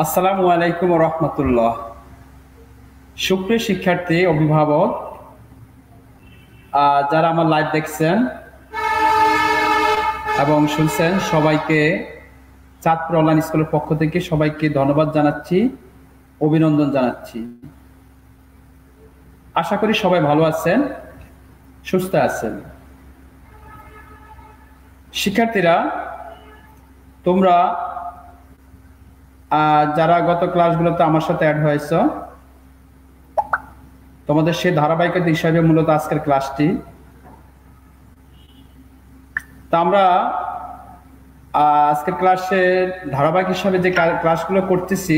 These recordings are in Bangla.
আসসালামু আলাইকুম ওয়া রাহমাতুল্লাহ। সুপ্রিয় শিক্ষার্থী, অভিভাবক, যারা আমার লাইভ দেখছেন এবং শুনছেন, সবাইকে চাঁদপুর অনলাইন স্কুলের পক্ষ থেকে সবাইকে ধন্যবাদ জানাচ্ছি, অভিনন্দন জানাচ্ছি। আশা করি সবাই ভালো আছেন, সুস্থ আছেন। শিক্ষার্থীরা, তোমরা যারা গত ক্লাসগুলোতে আমার সাথে অ্যাড হয়েছ, তোমাদের সেই ধারাবাহিকতা হিসাবে মূলত আজকের ক্লাসটি। তা আমরা আজকের ক্লাসের ধারাবাহিক হিসাবে যে ক্লাসগুলো করতেছি,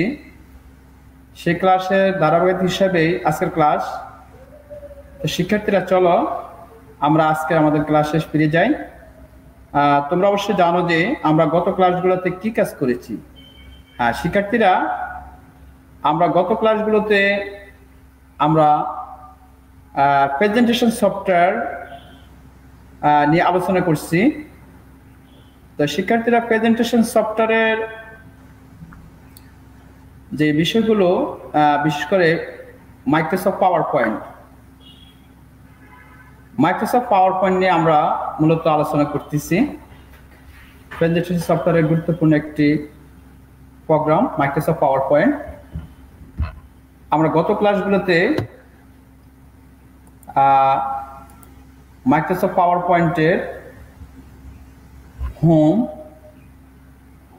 সেই ক্লাসের ধারাবাহিক হিসাবেই আজকের ক্লাস। তো শিক্ষার্থীরা, চলো আমরা আজকে আমাদের ক্লাসে ফিরে যাই। তোমরা অবশ্যই জানো যে আমরা গত ক্লাসগুলোতে কি কাজ করেছি। হ্যাঁ শিক্ষার্থীরা, আমরা গত ক্লাসগুলোতে আমরা প্রেজেন্টেশন সফটওয়্যার নিয়ে আলোচনা করছি। তো শিক্ষার্থীরা, প্রেজেন্টেশন সফটওয়্যারের যে বিষয়গুলো, বিশেষ করে মাইক্রোসফট পাওয়ার পয়েন্ট নিয়ে আমরা মূলত আলোচনা করতেছি। প্রেজেন্টেশন সফটওয়্যারের গুরুত্বপূর্ণ একটি প্রোগ্রাম মাইক্রোসফট পাওয়ার পয়েন্ট। আমরা গত ক্লাসগুলোতে মাইক্রোসফট পাওয়ার পয়েন্টের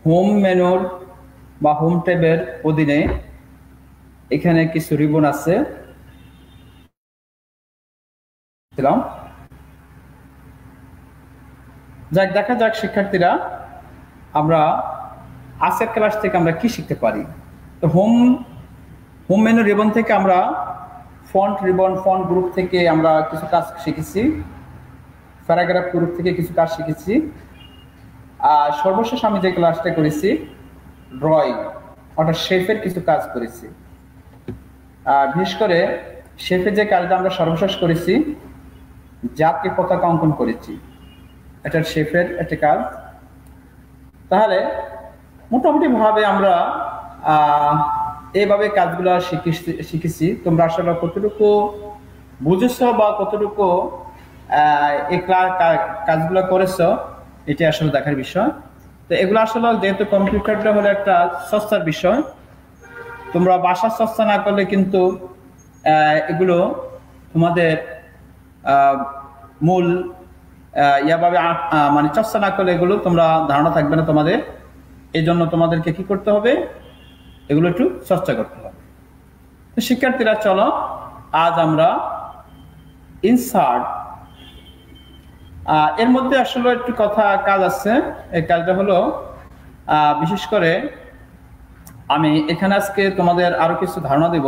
হোম মেনুর বা হোম ট্যাবের অধীনে এখানে কিছু রিবন আছে। দেখা যাক শিক্ষার্থীরা, আমরা আজকের ক্লাস থেকে আমরা কি শিখতে পারি। তো হোম মেনু রিবন থেকে আমরা ফন্ট গ্রুপ থেকে আমরা কিছু কাজ শিখেছি, প্যারাগ্রাফ গ্রুপ থেকে কিছু কাজ শিখেছি। আর সর্বশেষ আমি যে ক্লাসটা করেছি, ড্রয়িং অর্থাৎ শেফের কিছু কাজ করেছি। বিশেষ করে শেফের যে কাজটা আমরা সর্বশেষ করেছি, জাতীয় পতাকা অঙ্কন করেছি। এটা শেফের একটা কাজ। তাহলে মোটামুটি ভাবে আমরা এইভাবে কাজগুলো শিখেছি। তোমরা আসলে কতটুকু বুঝেছ বা কতটুকু এই কাজগুলো করেছ, এটা আসলে দেখার বিষয়। তো এগুলো আসলে যেহেতু কম্পিউটারটা হলো একটা সস্তার বিষয়, তোমরা বাসার চর্চা না করলে কিন্তু এগুলো তোমাদের মূল ইয়াভাবে মানে চর্চা না করলে এগুলো তোমরা ধারণা থাকবে না তোমাদের। এই জন্য তোমাদেরকে কি করতে হবে, এগুলো একটু চর্চা করতে হবে। তো শিক্ষার্থীরা, চলো আজ আমরা ইনসার্ট, এর মধ্যে আসলে একটু কাজ আছে। এই কাজটা হলো বিশেষ করে আমি এখানে আজকে তোমাদের আরো কিছু ধারণা দেব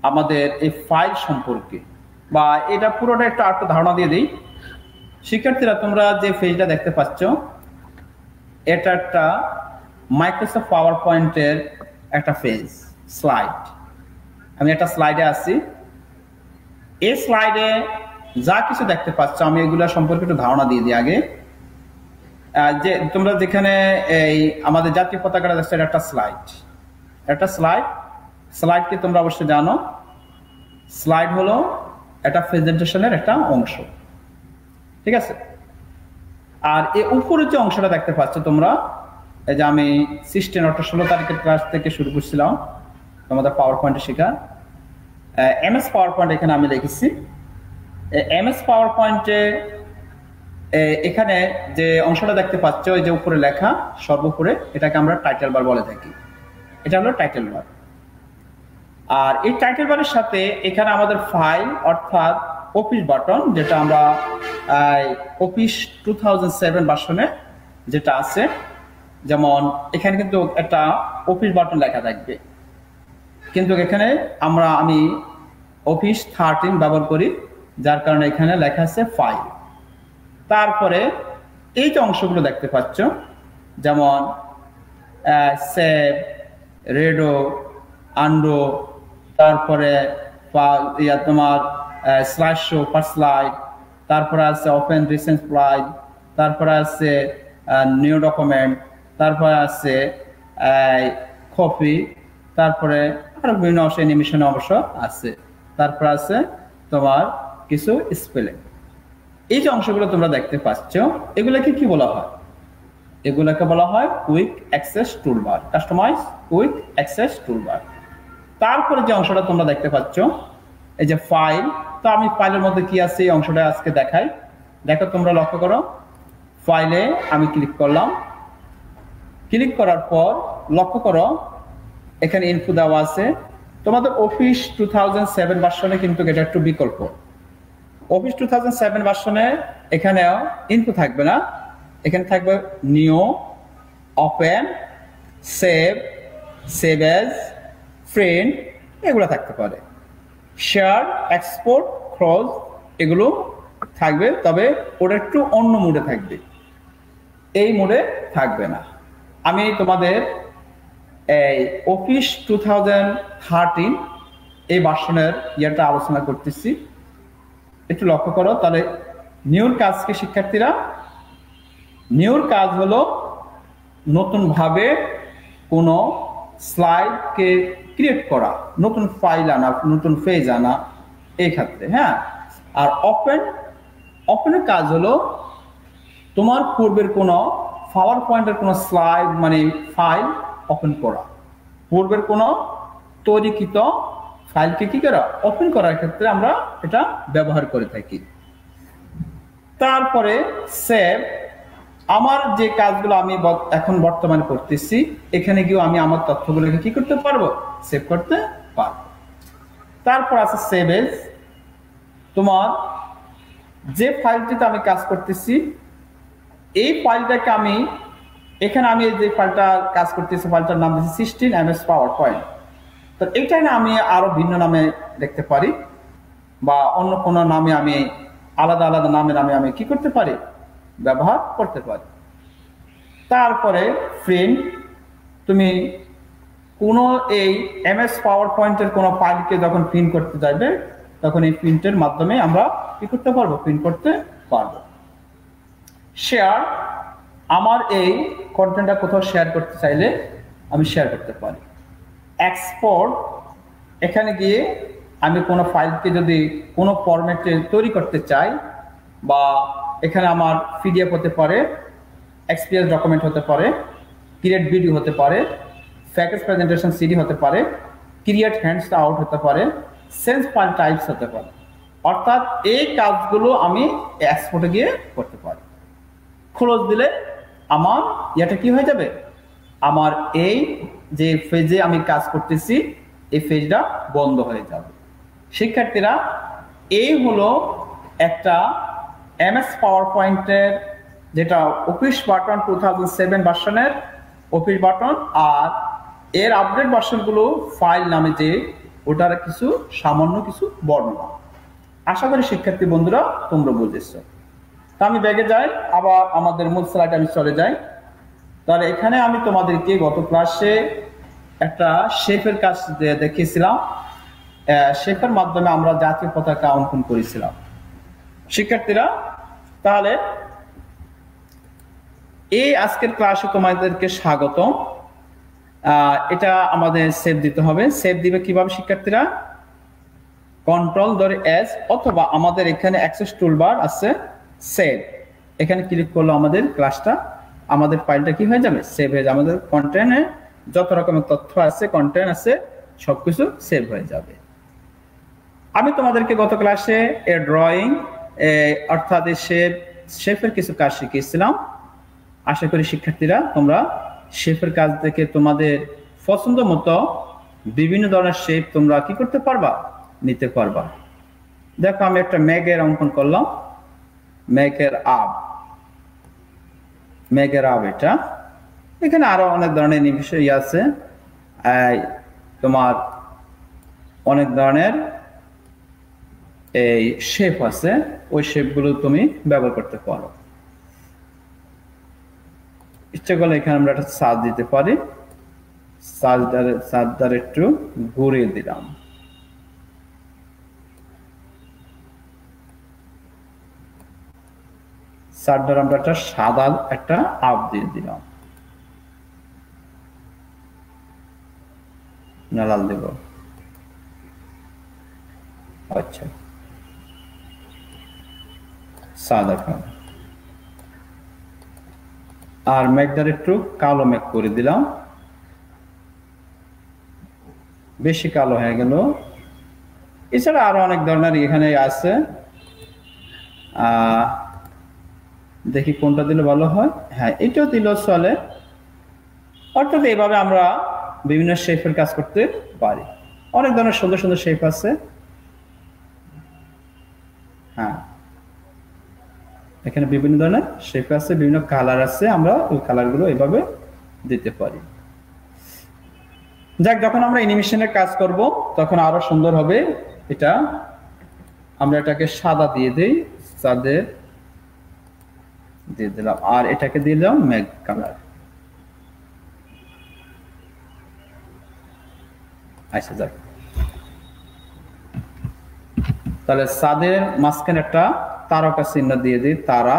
আমাদের এই ফাইল সম্পর্কে, বা এটা পুরোটা একটু ধারণা দিয়ে দিই। শিক্ষার্থীরা, তোমরা যে পেজটা দেখতে পাচ্ছ, এটা একটা মাইক্রোসফট পাওয়ার পয়েন্টের একটা পেজ, স্লাইড। আমি একটা স্লাইডে আছি। এই স্লাইডে যা কিছু দেখতে পাচ্ছ, আমি এগুলো সম্পর্কে একটু ধারণা দিয়ে দিই আগে। যে তোমরা যেখানে এই আমাদের জাতীয় পতাকাটা দেখছো, এটা একটা স্লাইড কি তোমরা অবশ্যই জানো, স্লাইড হলো একটা প্রেজেন্টেশনের একটা অংশ, ঠিক আছে। আর এই উপরে যে অংশটা দেখতে পাচ্ছ তোমরা, এই যে আমি 16 তারিখের ক্লাস থেকে শুরু করছিলাম তোমাদের পাওয়ার পয়েন্টে শেখা, এমএস পাওয়ার পয়েন্ট এখানে আমি লিখেছি। এমএস পাওয়ার পয়েন্টে এখানে যে অংশটা দেখতে পাচ্ছ, এই যে উপরে লেখা সর্বোপরে, এটাকে আমরা টাইটেল বার বলে থাকি। এটা হলো টাইটেল বার। আর এই টাইটেল বারের সাথে এখানে আমাদের ফাইল অর্থাৎ অফিস বাটন, যেটা আমরা অফিস 2007 ভার্সনে যেটা আছে, যেমন এখানে কিন্তু একটা অফিস বাটন লেখা থাকবে, কিন্তু এখানে আমি অফিস 13 ব্যবহার করি, যার কারণে এখানে লেখা আছে ফাইল। তারপরে এই যে অংশগুলো দেখতে পাচ্ছ, যেমন সেভ, রেডো, আন্ডো, তারপরে তোমার স্লাইড শো পার স্লাইড, তারপরে আছে ওপেন রিসেন্ট স্লাইড, তারপরে আছে নিউ ডকুমেন্ট, তারপরে আছে কফি, তারপরে আরো বিভিন্ন অংশ অ্যানিমেশন অংশ আছে, তারপর আছে তোমার কিছু স্পেলিং। এই যে অংশগুলো তোমরা দেখতে পাচ্ছ এগুলোকে কি বলা হয়? এগুলোকে বলা হয় quick access toolbar, customise quick access toolbar. তারপরে যে অংশটা তোমরা দেখতে পাচ্ছ এই যে ফাইল, তো আমি ফাইলের মধ্যে কি আছে এই অংশটা আজকে দেখাই। দেখো তোমরা লক্ষ্য করো, ফাইলে আমি ক্লিক করলাম, ক্লিক করার পর লক্ষ্য করো এখানে ইনফো দেওয়া আছে। তোমাদের অফিস 2007 ভার্সনে কিন্তু এটা একটু বিকল্প। অফিস 2007 ভার্সনে এখানেও ইনফো থাকবে না, এখানে থাকবে new, open, save, save age, print, এগুলো থাকতে পারে। শেয়ার, এক্সপোর্ট, ক্লোজ এগুলো থাকবে, তবে ওটা একটু অন্য মোডে থাকবে, এই মোডে থাকবে না। আমি তোমাদের এই অফিস 2013 এই ভার্সনের ইয়েটা আলোচনা করতেছি, একটু লক্ষ্য করো। তাহলে নিউর কাজ কি শিক্ষার্থীরা? নিউর কাজ হলো নতুন ভাবে কোনো স্লাইডকে ক্রিয়েট করা, নতুন ফাইল আনা, নতুন পেজ আনা, এই ক্ষেত্রে। হ্যাঁ, আর ওপেনের কাজ হলো তোমার পূর্বের কোনো পাওয়ার পয়েন্টের কোনো স্লাইড মানে ফাইল ওপেন করা, পূর্বের কোনো তৈরিকৃত ফাইলকে কি করা, ওপেন করার ক্ষেত্রে আমরা এটা ব্যবহার করে থাকি। তারপরে সেভ, আমার যে কাজগুলো আমি এখন বর্তমানে করতেছি এখানে গিয়ে আমি আমার তথ্যগুলোকে কি করতে পারবো, সেভ করতে পারবো। তারপর আছে সেভ এজ, তোমার যে ফাইলটিতে আমি কাজ করতেছি এই ফাইলটাকে আমি এখানে আমি যে ফাইলটা কাজ করতেছি ফাইলটার নাম দিচ্ছি 16 MS PowerPoint। তো এইটাই না আমি আরো ভিন্ন নামে দেখতে পারি বা অন্য কোনো নামে আমি আলাদা আলাদা নামের আমি কি করতে পারি, ব্যবহার করতে পারি। তারপরে প্রিন্ট, তুমি কোনো এই MS PowerPoint-এর কোনো ফাইলকে যখন প্রিন্ট করতে যাবে তখন এই প্রিন্টের মাধ্যমে আমরা কি করতে পারবো, প্রিন্ট করতে পারবো। শেয়ার, আমার এই কন্টেন্টটা কোথাও শেয়ার করতে চাইলে আমি শেয়ার করতে পারি। এক্সপোর্ট, এখানে গিয়ে আমি কোনো ফাইলকে যদি কোনো ফরম্যাটে তৈরি করতে চাই, বা এখানে আমার PDF হতে পারে, XPS ডকুমেন্ট হতে পারে, ক্রিয়েট ভিডিও হতে পারে, প্যাকেজ প্রেজেন্টেশন CD হতে পারে, ক্রিয়েট হ্যান্ডস আউট হতে পারে, সেন্স ফাইল টাইপস হতে পারে। অর্থাৎ এই কাজগুলো আমি এক্সপোর্টে গিয়ে করতে পারি। ক্লোজ দিলে আমার এটা কি হয়ে যাবে, আমার এই যে পেজে আমি কাজ করতেছি এই পেজটা বন্ধ হয়ে যাবে। শিক্ষার্থীরা, এই হলো একটা MS PowerPoint-এর যেটা অফিস বাটন 2007 ভার্সনের অফিস বাটন, আর এর আপডেট ভার্সনগুলো ফাইল নামে যে ওটার কিছু সামান্য কিছু বর্ণনা। আশা করি শিক্ষার্থী বন্ধুরা তোমরা বুঝেছো। তা আমি ব্যাগে যাই, আবার আমাদের মূল স্লাইডে আমি চলে যাই। তাহলে এখানে আমি তোমাদেরকে গত ক্লাসে একটা শেফের কাজ দেখিয়েছিলাম, শেফের মাধ্যমে আমরা জাতীয় পতাকা অঙ্কন করেছিলাম। শিক্ষার্থীরা, তাহলে এই আজকের ক্লাসে তোমাদেরকে স্বাগত। এটা আমাদের সেভ দিতে হবে। সেভ দিবে কিভাবে শিক্ষার্থীরা? কন্ট্রোল ধরে এস, অথবা আমাদের এখানে অ্যাক্সেস টুলবার আছে সেভ, এখানে ক্লিক করলে আমাদের ক্লাসটা, আমাদের ফাইলটা কি হয়ে যাবে, সেভ হয়ে যাবে। আমাদের কন্টেন্টে যত রকমের তথ্য আছে, কন্টেন্ট আছে, সবকিছু সেভ হয়ে যাবে। আমি তোমাদেরকে গত ক্লাসে এর ড্রয়িং অর্থাৎ শেফের কিছু কাজ শিখিয়েছিলাম। আশা করি শিক্ষার্থীরা তোমরা শেফের কাজ থেকে তোমাদের পছন্দ মতো বিভিন্ন ধরনের শেপ তোমরা কি করতে পারবা, নিতে পারবা। দেখো আমি একটা মেঘের অঙ্কন করলাম, মেঘের আব, মেঘের আব। এটা এখানে আরো অনেক ধরনের বিষয় আছে, তোমার অনেক ধরনের এই শেপ আছে, ওই শেপগুলো তুমি ব্যবহার করতে পারো। ইচ্ছা করলে এখানে আমরা একটা সাজ দিতে পারি, সাজদার একটু ঘুরিয়ে দিলাম। সাজদার আমরা একটা সাদা একটা আপ দিয়ে দিলাম। না লাল দেব? আচ্ছা, সাদা কালো। আর মেঘটার একটু কালো মেঘ করে দিলাম, বেশি কালো হয়ে গেল। এছাড়া আরো অনেক ধরনের এখানে আছে, দেখি কোনটা দিলে ভালো হয়। হ্যাঁ, এটাও দিলেও চলে। অর্থাৎ এইভাবে আমরা বিভিন্ন শেপের কাজ করতে পারি। অনেক ধরনের সুন্দর সুন্দর শেপ আছে। হ্যাঁ, এখানে বিভিন্ন ধরনের শেপ আছে, বিভিন্ন কালার আছে, আমরা ওই কালারগুলো এইভাবে দিতে পারি। যাক, যখন আমরা অ্যানিমেশনের কাজ করব তখন আরো সুন্দর হবে। এটা আমরা এটাকে সাদা দিয়ে দেই, সাদে দিয়ে দিলাম, আর এটাকে দিয়ে দিলাম মেঘ কালার। আচ্ছা, যাক, তাহলে সাদের মাঝখানে একটা তারকা চিহ্ন দিয়ে দিই, তারা,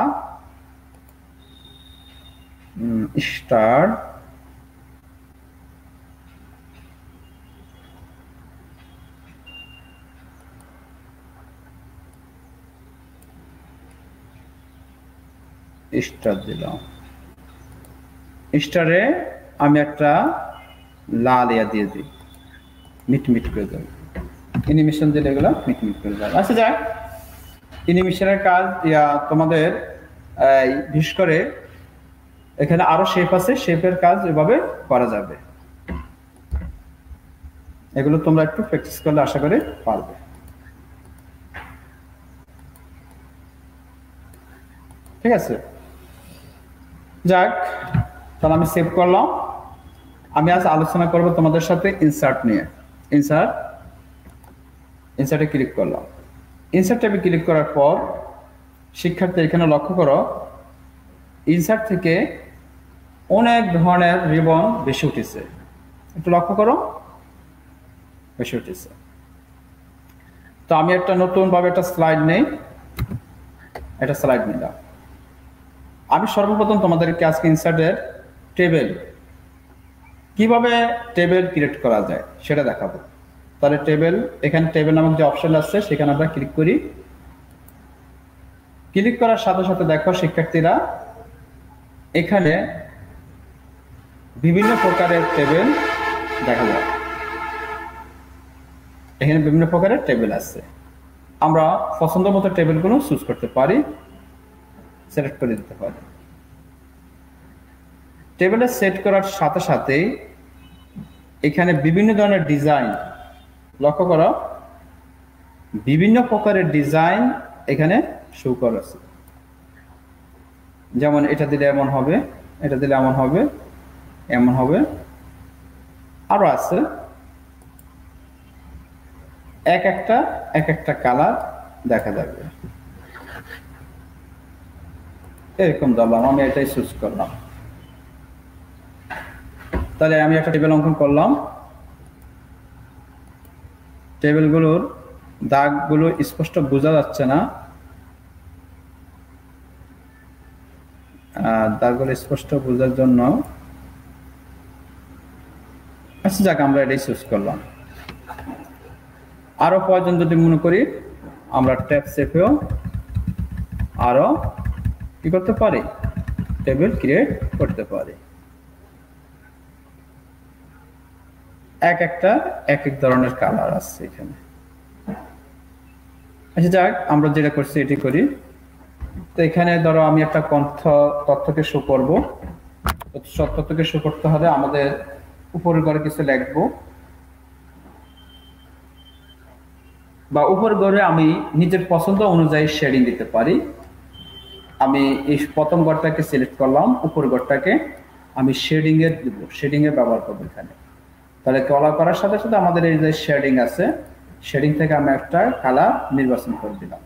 স্টার, স্টার দিলাম। স্টারে আমি একটা লাল ইয়া দিয়ে দিই, মিটমিট করে দেব। অ্যানিমেশন দিলে এগুলো মিটমিট করে যাবে। আচ্ছা, যাক, অ্যানিমেশনের কাজ তোমাদের বিশেষ করে এখানে আরো শেপ আছে, শেপের কাজ এভাবে করা যাবে। এগুলো তোমরা একটু প্র্যাকটিস করলে আশা করি পারবে। ঠিক আছে, যাক, তাহলে আমি সেভ করলাম। আমি আজ আলোচনা করব তোমাদের সাথে ইনসার্ট নিয়ে। ইনসার্টে ক্লিক করলাম। ইনসার্ট ট্যাবে ক্লিক করার পর শিক্ষার্থী এখানে লক্ষ্য করো, ইনসার্ট থেকে অনেক ধরনের রিবন বেশি উঠেছে। একটু লক্ষ্য করো, বেশি উঠেছে। তো আমি একটা নতুন ভাবে একটা স্লাইড নেই, একটা স্লাইড নিলাম। আমি সর্বপ্রথম তোমাদেরকে আজকে ইনসার্টের টেবিল, কিভাবে টেবিল ক্রিয়েট করা যায় সেটা দেখাবো। তাহলে টেবিল, এখানে টেবিল নামক যে অপশন আছে সেখানে আমরা ক্লিক করি। ক্লিক করার সাথে সাথে দেখো শিক্ষার্থীরা, এখানে বিভিন্ন প্রকারের টেবিল দেখা যায়। এখানে বিভিন্ন প্রকারের টেবিল আছে, আমরা পছন্দ মতো টেবিলগুলো চুজ করতে পারি, সিলেক্ট করে দিতে পারি। টেবিলে সেট করার সাথে সাথে এখানে বিভিন্ন ধরনের ডিজাইন, লক্ষ্য করো, বিভিন্ন প্রকারের ডিজাইন এখানে শো করা আছে। যেমন এটা দিলে এমন হবে, এটা দিলে এমন হবে, এমন হবে, আরো আছে। এক একটা কালার দেখা যাবে। এরকম ধরলাম, আমি এটাই চুজ করলাম। তাহলে আমি একটা টেবিল অঙ্কন করলাম। টেবিলগুলোর দাগগুলো স্পষ্ট বোঝা যাচ্ছে না, দাগগুলো স্পষ্ট বোঝার জন্য, আচ্ছা যাক, আমরা এটাই চুজ করলাম। আরো প্রয়োজন যদি মনে করি আমরা ট্যাব চেপেও আরো কি করতে পারি, টেবিল ক্রিয়েট করতে পারি। এক এক ধরনের কালার আছে এখানে। আচ্ছা যাক, আমরা যেটা করছি এটি করি। তো এখানে ধরো আমি একটা তথ্যকে শো করব। সব তথ্যকে শো করতে হলে আমাদের উপরের ঘরে কিছু লিখবো, বা উপর ঘরে আমি নিজের পছন্দ অনুযায়ী শেডিং দিতে পারি। আমি এই প্রথম ঘরটাকে সিলেক্ট করলাম, উপর ঘরটাকে আমি শেডিং এর দিব, শেডিং এর ব্যবহার করবো এখানে। তাহলে কলা করার সাথে সাথে আমাদের এই যে শেডিং আছে, শেডিং থেকে আমি একটা কালার নির্বাচন করে দিলাম।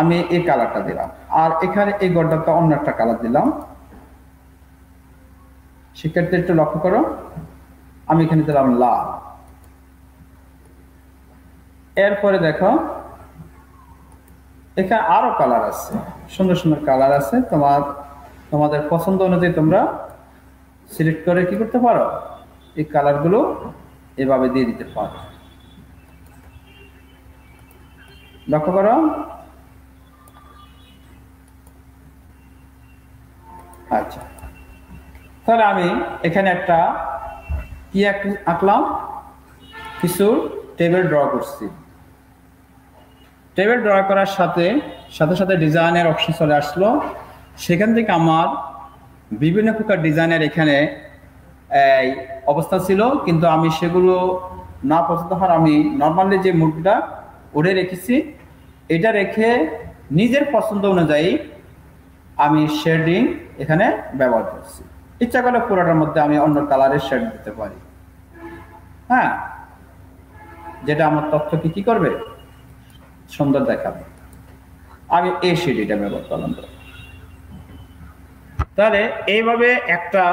আমি এই কালারটা দিলাম, আর এখানে এই ঘরটাতে অন্য একটা কালার দিলাম। শিক্ষার্থী একটু লক্ষ্য করো, আমি এখানে দিলাম লাল। এরপরে দেখো এখানে আরো কালার আছে, সুন্দর সুন্দর কালার আছে। তোমাদের পছন্দ অনুযায়ী তোমরা সিলেক্ট করে কি করতে পারো, এই কালারগুলো এভাবে দিয়ে দিতে পারো। লক্ষ্য করো। আচ্ছা, তাহলে আমি এখানে একটা কি আঁকলাম, কিছু টেবিল ড্র করছি। টেবিল ড্র করার সাথে সাথে ডিজাইনের অপশন চলে আসলো। সেখান থেকে আমার বিভিন্ন প্রকার ডিজাইনের এখানে এই অবস্থা ছিল, কিন্তু আমি সেগুলো না পছন্দ হওয়ার আমি নর্মালি যে মুডটা ওরে রেখেছি, এটা রেখে নিজের পছন্দ অনুযায়ী আমি শেডিং এখানে ব্যবহার করছি। ইচ্ছা করলে পুরোটার মধ্যে আমি অন্য কালারের শেড দিতে পারি, হ্যাঁ, যেটা আমার তথ্যকে কি করবে, সুন্দর দেখাবে। আমি এই শেডিংটা ব্যবহার করলাম। তাহলে এইভাবে একটা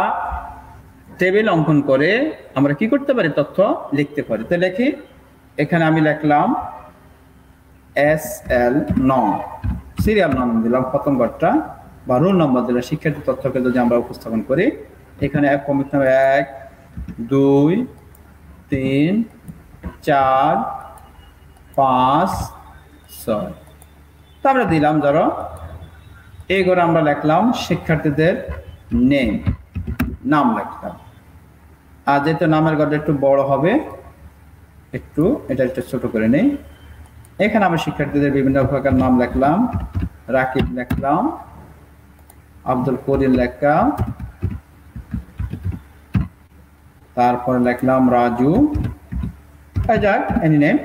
টেবিল অঙ্কন করে আমরা কি করতে পারি, তথ্য লিখতে পারি। তো লিখি, এখানে আমি লিখলাম SL নং, সিরিয়াল নাম দিলাম প্রথম ঘরটা, বা রোল নম্বর দিলাম। শিক্ষার্থী তথ্যকে যদি আমরা উপস্থাপন করি, এখানে ক্রমিক নাম 1 2 3 4 5 6। তো আমরা দিলাম, ধরো এই ঘরে আমরা লিখলাম শিক্ষার্থীদের নেম, নাম লিখলাম। আর যেহেতু নামের ঘরটা একটু বড় হবে, এটা একটু ছোট করে নেই। এখানে আমরা শিক্ষার্থীদের বিভিন্ন প্রকার নাম লিখলাম, রাকিব লিখলাম, আব্দুল করিম লিখলাম, তারপরে লিখলাম রাজু, যাক এনি নেম,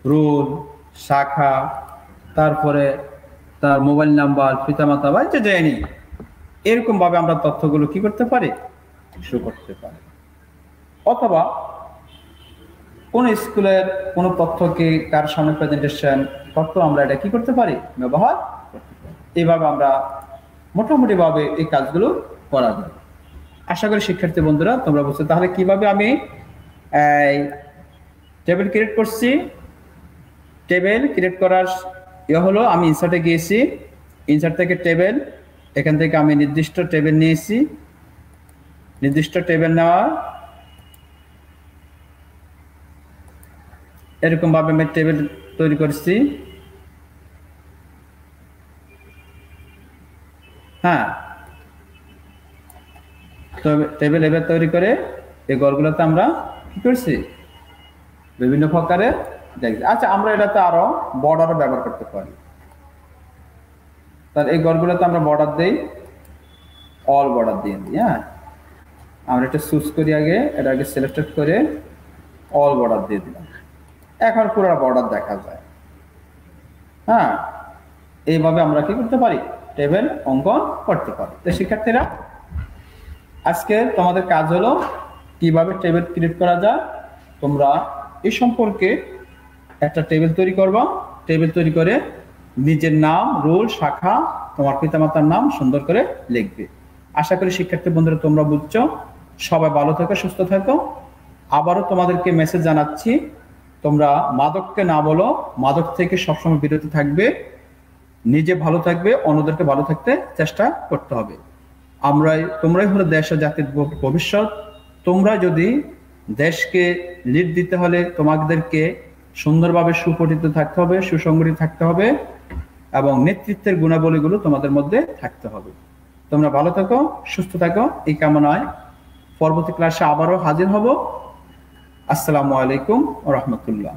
রুল, শাখা, তারপরে তার মোবাইল নাম্বার, পিতামাতা বা যে জানি, এরকম ভাবে আমরা তথ্যগুলো কি করতে পারি, শো করতে পারি। অথবা কোন স্কুলের কোন তথ্যকে কার সামনে প্রেজেন্টেশন তথ্য আমরা এটা কি করতে পারি, ব্যবহার করতে পারি। এইভাবে আমরা মোটামুটি ভাবে এই কাজগুলো করা যায়। আশা করি শিক্ষার্থী বন্ধুরা তোমরা বুঝছো। তাহলে কিভাবে আমি টেবিল ক্রিয়েট করছি। টেবিল ক্রিয়েট করার হলো, আমি ইনসার্টে গিয়েছি, ইনসার্ট থেকে টেবিল, এখান থেকে আমি নির্দিষ্ট টেবিল নিয়েছি। নির্দিষ্ট টেবিল নেওয়া, এরকম ভাবে আমি টেবিল তৈরি করছি, হ্যাঁ। তো টেবিল এবার তৈরি করে এই ঘরগুলোতে আমরা কি করছি, বিভিন্ন প্রকারে দেখছি। আচ্ছা, আমরা এটাতে আরো বর্ডারও ব্যবহার করতে পারি। তার এই ঘরগুলোতে আমরা বর্ডার দেই, অল বর্ডার দিয়ে দিই, হ্যাঁ। আমরা এটা চুজ করি, এটাকে সিলেক্টেড করে অল বর্ডার দিয়ে দিলাম। এখন পুরো বর্ডার দেখা যায়, হ্যাঁ। এইভাবে আমরা কি করতে পারি, টেবিল অঙ্কন করতে পারি। তো শিক্ষার্থীরা, আজকে তোমাদের কাজ হলো কিভাবে টেবিল ক্রিয়েট করা যায়। তোমরা এই সম্পর্কে একটা টেবিল তৈরি করবা। টেবিল তৈরি করে নিজের নাম, রোল, শাখা, তোমার পিতামাতার নাম সুন্দর করে লিখবে। আশা করি শিক্ষার্থী বন্ধুরা তোমরা বুঝছো। সবাই ভালো থাকো, সুস্থ থাকো। আবারও তোমাদেরকে মেসেজ জানাচ্ছি, তোমরা মাদককে না বলো, মাদক থেকে সবসময় বিরত থাকবে, নিজে ভালো থাকবে, অন্যদেরকে ভালো থাকতে চেষ্টা করতে হবে। তোমরাই হলো দেশ ও জাতির ভবিষ্যৎ। তোমরা যদি দেশকে লিড দিতে হলে তোমাদেরকে সুন্দরভাবে সুপঠিত থাকতে হবে, সুসংগঠিত থাকতে হবে, এবং নেতৃত্বের গুণাবলীগুলো তোমাদের মধ্যে থাকতে হবে। তোমরা ভালো থাকো, সুস্থ থাকো, এই কামনায় পরবর্তী ক্লাসে আবারও হাজির হব। আসসালামু আলাইকুম ওয়া রাহমাতুল্লাহ।